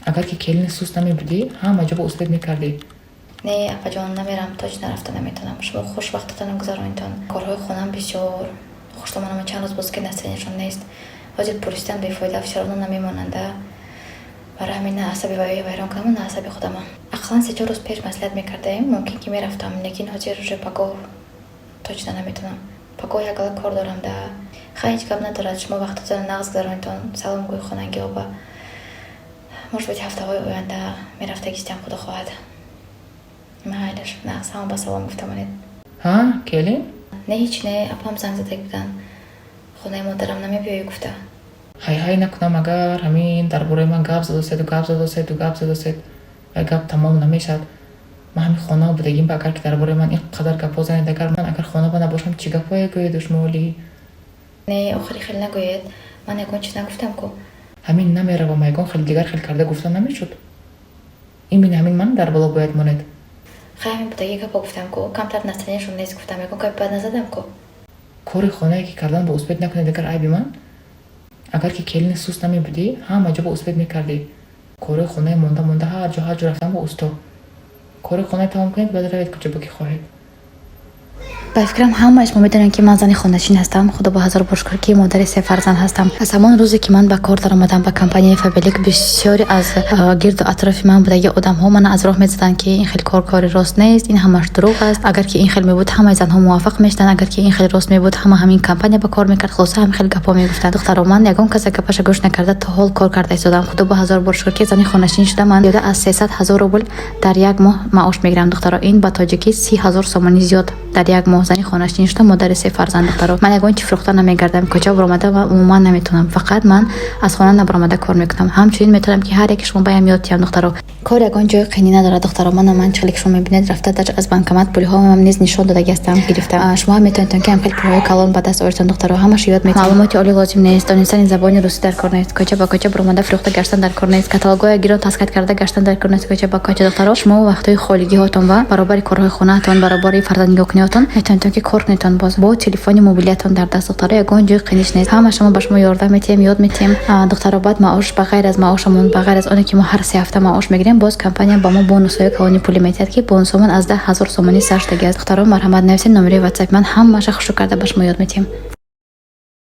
اگر که کلین سوس نمیبودی همه جا با استاد میکردی. نه اپا جان نمیرم، تاج نرفته نمیتونم. شما خوش وقتتان گذرانیدتان. کارهای خونم بسیار خوشتمانم، چند روز باز که نستنیشون نیست. واجد پرستم بیفایده فشارون نمیماننده. برای همین نه عصبی ویران کنم نه عصبی خودم. اقلا 3-4 روز پیش مصلحت میکردیم ممکن که میرفتم، لیکن حاضر رو پاگو تاج نمیتونم. پاگو یک کار دارم ده. خیلی کم ندارد. شما وقتتان نقض گذرانیدتان. سلام گوی خوننگی و با مشبت هفته های آینده میرفته گیستم خدا خواهد. معلش نه سلام با سلام گفتمانید. ها کلین؟ نه هیچ نه اپام زنگ زده بودن. خونه مادرم نمیبیایی گفته. های نکنم اگر همین درباره من گپ زد و گپ تمام نمیشد. من همین خانه بودگیم با اگر که درباره من اینقدر گپ زنید اگر من اگر خانه با نباشم چی گپایی گوید شمالی؟ نه آخری خیلی نگوید. من یکون چیز نگفتم کو. همین نمیره و میگم خیلی دیگر خیلی کرده گفتن نمیشد. این بین همین من در بالا باید ماند. خیلی همین بودگی گپ گفتم کو. کمتر نستنیشون نیست گفتم یکون که بعد نزدم کو. کاری خانه که کردن با اسپید نکنه دیگر عیبی من. اگر که کلین سوس نمیبودی همه جا با اسپید میکردی. کاری خانه مونده هر جا رفتم با استو. کاری خانه تمام کنید بعد روید کجا بکی خواهید. به فکرم همه‌اش میدونن که من زن خانه‌نشین هستم. خدا با هزار بار شکر که مادر 3 فرزند هستم. از همان روزی که من به کار درآمدم به کمپانی فابلیک بسیاری از گرد و اطراف من بودگی آدم‌ها من از راه می‌زدن که این خیلی کار راست نیست، این همش دروغ است. اگر که این خیلی میبود همه زن‌ها موافق میشدن، اگر که این خیلی راست میبود همین کمپانی به کار میکرد. خلاص هم خیلی گپا میگفتن. دخترم من یگان کس گپش گوش نکرده تا حال کار کرده ایستادم. خدا با هزار بار شکر که زن خانه‌نشین شدم. من یاد از 300,000 روبل در یک ماه معاش میگیرم. دخترا این با تاجیکی 30,000 سومانی زیاد در یک ماه. زن خانه‌نشین شدم، مادر 3 فرزند دخترم. من یگان چی فروخته نمیگردم، کجا برآمده و عموما نمیتونم. فقط من از خانه نبرآمده کار میکنم. همچنین میتونم که هر یک شما بیام یاد تیم دخترا. کار یگان جای قینی نداره دخترا. من چلی که شما میبینید رفته در از بانکمات پولی ها هم نیز نشون داده هستم گرفتم. شما میتونید که هم خیلی پول کلان به دست آوردن دخترا. همش یاد میتونید. معلومات عالی لازم نیست. دانستن زبان روسی در کار نیست. کجا با کجا برآمده فروخته گشتن در کار نیست. کاتالوگای گیران تاسکت کرده گشتن در کار نیست. کجا با کجا دخترا. شما وقتای خالگی هاتون و برابر کارهای خونه هاتون برابر فرزندگی هاتون میتونید که کار کنید. باز با تلفن موبیلیتون در دست دخترا یگان جای قینیش نیست. همه شما به شما یارده میتیم یاد میتیم. دخترا بعد معاش بغیر از معاشمون بغیر از اون که ما هر 3 هفته معاش میگیریم باز کمپانی با ما بونوسای کانی پولی میتاد که بونوسمون از 10,000 سومانی سرش دیگه. دخترا مرحمت نویسین نمره واتساپ من همش خوشو کرده به شما یاد میتیم.